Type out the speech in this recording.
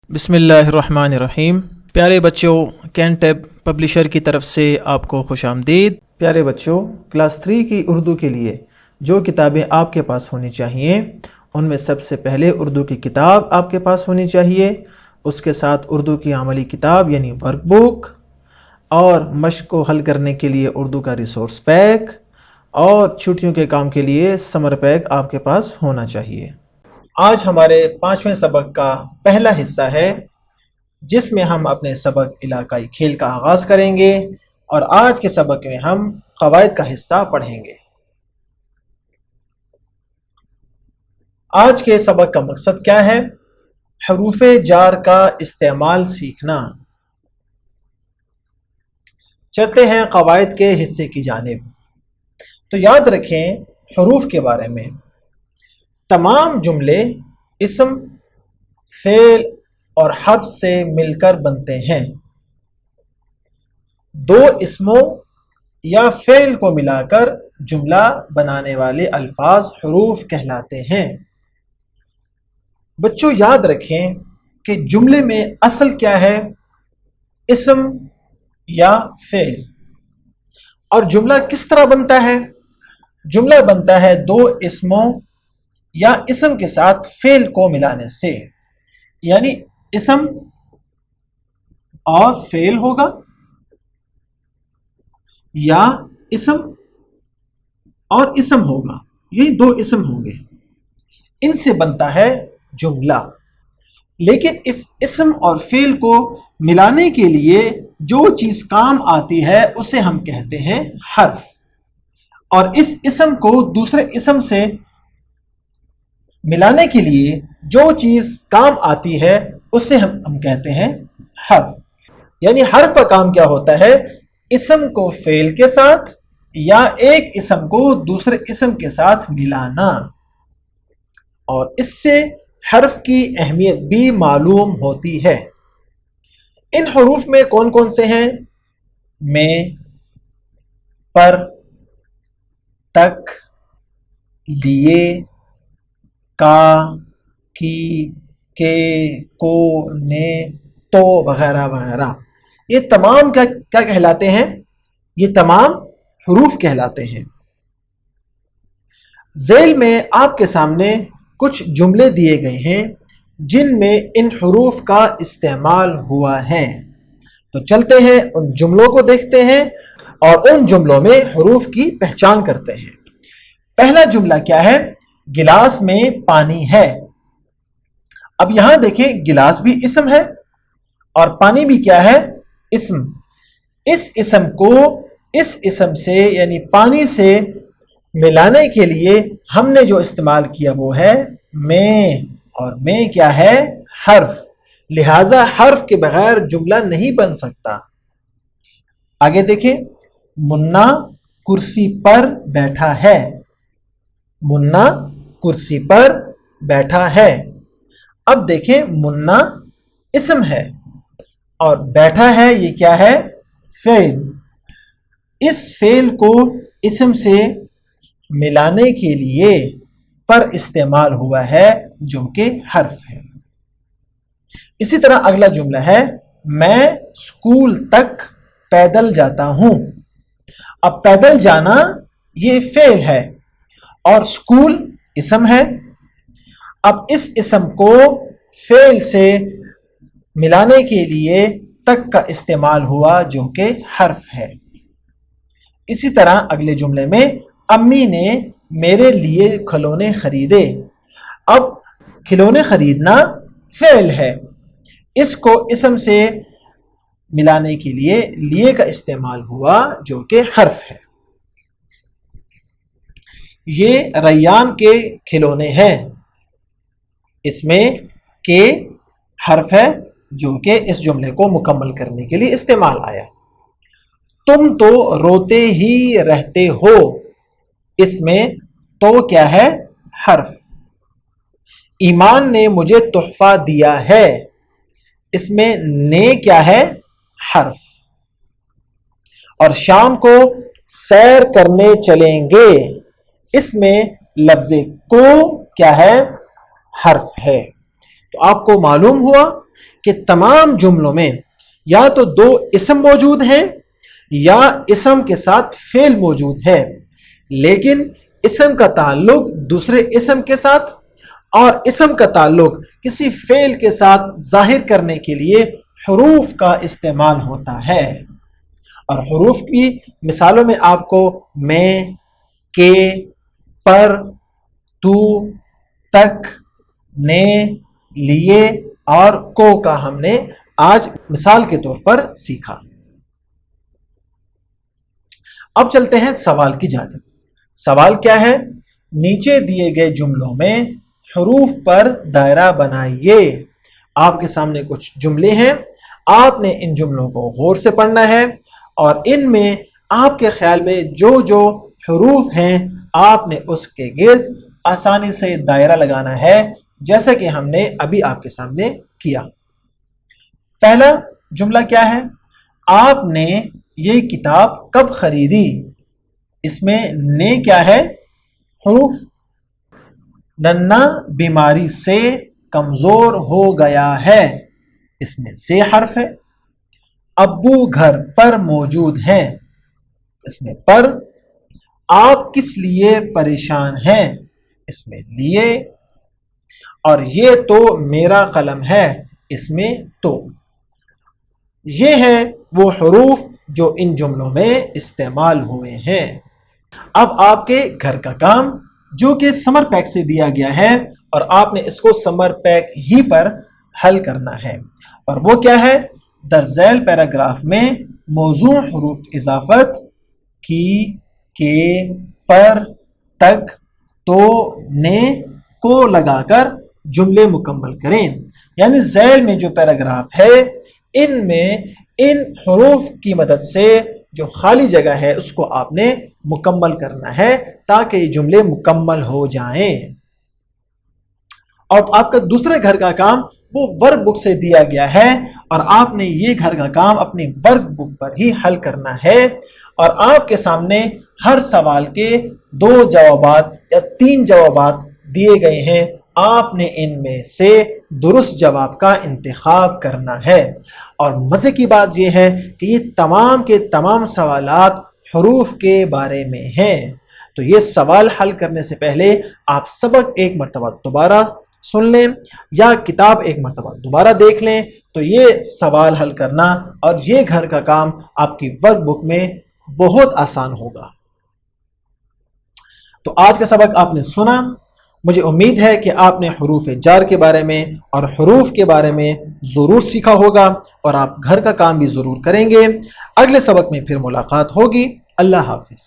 بسم اللہ الرحمن الرحیم۔ پیارے بچوں، کینٹیب پبلشر کی طرف سے آپ کو خوش آمدید۔ پیارے بچوں، کلاس 3 کی اردو کے لیے جو کتابیں آپ کے پاس ہونی چاہیے ان میں سب سے پہلے اردو کی کتاب آپ کے پاس ہونی چاہیے، اس کے ساتھ اردو کی عملی کتاب یعنی ورک بک، اور مشق کو حل کرنے کے لیے اردو کا ریسورس پیک، اور چھٹیوں کے کام کے لیے سمر پیک آپ کے پاس ہونا چاہیے۔ آج ہمارے 5ویں سبق کا پہلا حصہ ہے جس میں ہم اپنے سبق علاقائی کھیل کا آغاز کریں گے، اور آج کے سبق میں ہم قواعد کا حصہ پڑھیں گے۔ آج کے سبق کا مقصد کیا ہے؟ حروف جار کا استعمال سیکھنا۔ چلتے ہیں قواعد کے حصے کی جانب۔ تو یاد رکھیں حروف کے بارے میں، تمام جملے اسم، فعل اور حرف سے مل کر بنتے ہیں۔ دو اسموں یا فعل کو ملا کر جملہ بنانے والے الفاظ حروف کہلاتے ہیں۔ بچوں یاد رکھیں کہ جملے میں اصل کیا ہے؟ اسم یا فعل۔ اور جملہ کس طرح بنتا ہے؟ جملہ بنتا ہے دو اسموں یا اسم کے ساتھ فعل کو ملانے سے، یعنی اسم اور فعل ہوگا، یا اسم اور اسم ہوگا، یہی دو اسم ہوں گے، ان سے بنتا ہے جملہ۔ لیکن اس اسم اور فعل کو ملانے کے لیے جو چیز کام آتی ہے اسے ہم کہتے ہیں حرف، اور اس اسم کو دوسرے اسم سے ملانے کے لیے جو چیز کام آتی ہے اسے ہم کہتے ہیں حرف۔ یعنی حرف کا کام کیا ہوتا ہے؟ اسم کو فعل کے ساتھ یا ایک اسم کو دوسرے اسم کے ساتھ ملانا، اور اس سے حرف کی اہمیت بھی معلوم ہوتی ہے۔ ان حروف میں کون کون سے ہیں؟ میں، پر، تک، لیے، کا، کی، کے، کو، نے، تو وغیرہ وغیرہ۔ یہ تمام کیا کہلاتے ہیں؟ یہ تمام حروف کہلاتے ہیں۔ ذیل میں آپ کے سامنے کچھ جملے دیے گئے ہیں جن میں ان حروف کا استعمال ہوا ہے۔ تو چلتے ہیں ان جملوں کو دیکھتے ہیں اور ان جملوں میں حروف کی پہچان کرتے ہیں۔ پہلا جملہ کیا ہے؟ گلاس میں پانی ہے۔ اب یہاں دیکھیں گلاس بھی اسم ہے اور پانی بھی کیا ہے؟ اسم۔ اس اسم کو اس اسم سے یعنی پانی سے ملانے کے لیے ہم نے جو استعمال کیا وہ ہے میں، اور میں کیا ہے؟ حرف۔ لہذا حرف کے بغیر جملہ نہیں بن سکتا۔ آگے دیکھیں، منا کرسی پر بیٹھا ہے۔ منا کرسی پر بیٹھا ہے۔ اب دیکھیں منا اسم ہے اور بیٹھا ہے یہ کیا ہے؟ فعل۔ اس فعل کو اسم سے ملانے کے لیے پر استعمال ہوا ہے جو کہ حرف ہے۔ اسی طرح اگلا جملہ ہے، میں اسکول تک پیدل جاتا ہوں۔ اب پیدل جانا یہ فعل ہے اور اسکول اسم ہے۔ اب اس اسم کو فعل سے ملانے کے لیے تک کا استعمال ہوا جو کہ حرف ہے۔ اسی طرح اگلے جملے میں، امی نے میرے لیے کھلونے خریدے۔ اب کھلونے خریدنا فعل ہے، اس کو اسم سے ملانے کے لیے کا استعمال ہوا جو کہ حرف ہے۔ یہ ریان کے کھلونے ہیں۔ اس میں کے حرف ہے جو کہ اس جملے کو مکمل کرنے کے لیے استعمال آیا۔ تم تو روتے ہی رہتے ہو۔ اس میں تو کیا ہے؟ حرف۔ ایمان نے مجھے تحفہ دیا ہے۔ اس میں نے کیا ہے؟ حرف۔ اور شام کو سیر کرنے چلیں گے۔ اس میں لفظ کو کیا ہے؟ حرف ہے۔ تو آپ کو معلوم ہوا کہ تمام جملوں میں یا تو دو اسم موجود ہیں یا اسم کے ساتھ فعل موجود ہے، لیکن اسم کا تعلق دوسرے اسم کے ساتھ اور اسم کا تعلق کسی فعل کے ساتھ ظاہر کرنے کے لیے حروف کا استعمال ہوتا ہے۔ اور حروف کی مثالوں میں آپ کو میں، کے، پر، تو، تک، نے، لیے اور کو کا ہم نے آج مثال کے طور پر سیکھا۔ اب چلتے ہیں سوال کی جانب۔ سوال کیا ہے؟ نیچے دیے گئے جملوں میں حروف پر دائرہ بنائیے۔ آپ کے سامنے کچھ جملے ہیں، آپ نے ان جملوں کو غور سے پڑھنا ہے اور ان میں آپ کے خیال میں جو جو حروف ہیں آپ نے اس کے گرد آسانی سے دائرہ لگانا ہے، جیسا کہ ہم نے ابھی آپ کے سامنے کیا۔ پہلا جملہ کیا ہے؟ آپ نے یہ کتاب کب خریدی؟ اس میں نے کیا ہے؟ حروف۔ ننا بیماری سے کمزور ہو گیا ہے، اس میں سے حرف ہے۔ ابو گھر پر موجود ہیں، اس میں پر۔ آپ کس لیے پریشان ہیں، اس میں لیے۔ اور یہ تو میرا قلم ہے، اس میں تو۔ یہ ہے وہ حروف جو ان جملوں میں استعمال ہوئے ہیں۔ اب آپ کے گھر کا کام جو کہ سمر پیک سے دیا گیا ہے اور آپ نے اس کو سمر پیک ہی پر حل کرنا ہے، اور وہ کیا ہے؟ در ذیل پیراگراف میں موضوع حروف اضافت کی، کے، پر، تک، تو، نے کو لگا کر جملے مکمل کریں۔ یعنی ذیل میں جو پیراگراف ہے ان میں ان حروف کی مدد سے جو خالی جگہ ہے اس کو آپ نے مکمل کرنا ہے تاکہ یہ جملے مکمل ہو جائیں۔ اور آپ کا دوسرے گھر کا کام وہ ورک بک سے دیا گیا ہے اور آپ نے یہ گھر کا کام اپنی ورک بک پر ہی حل کرنا ہے، اور آپ کے سامنے ہر سوال کے 2 جوابات یا 3 جوابات دیے گئے ہیں، آپ نے ان میں سے درست جواب کا انتخاب کرنا ہے۔ اور مزے کی بات یہ ہے کہ یہ تمام کے تمام سوالات حروف کے بارے میں ہیں، تو یہ سوال حل کرنے سے پہلے آپ سبق ایک مرتبہ دوبارہ سن لیں یا کتاب ایک مرتبہ دوبارہ دیکھ لیں، تو یہ سوال حل کرنا اور یہ گھر کا کام آپ کی ورک بک میں بہت آسان ہوگا۔ تو آج کا سبق آپ نے سنا، مجھے امید ہے کہ آپ نے حروف جار کے بارے میں اور حروف کے بارے میں ضرور سیکھا ہوگا اور آپ گھر کا کام بھی ضرور کریں گے۔ اگلے سبق میں پھر ملاقات ہوگی۔ اللہ حافظ۔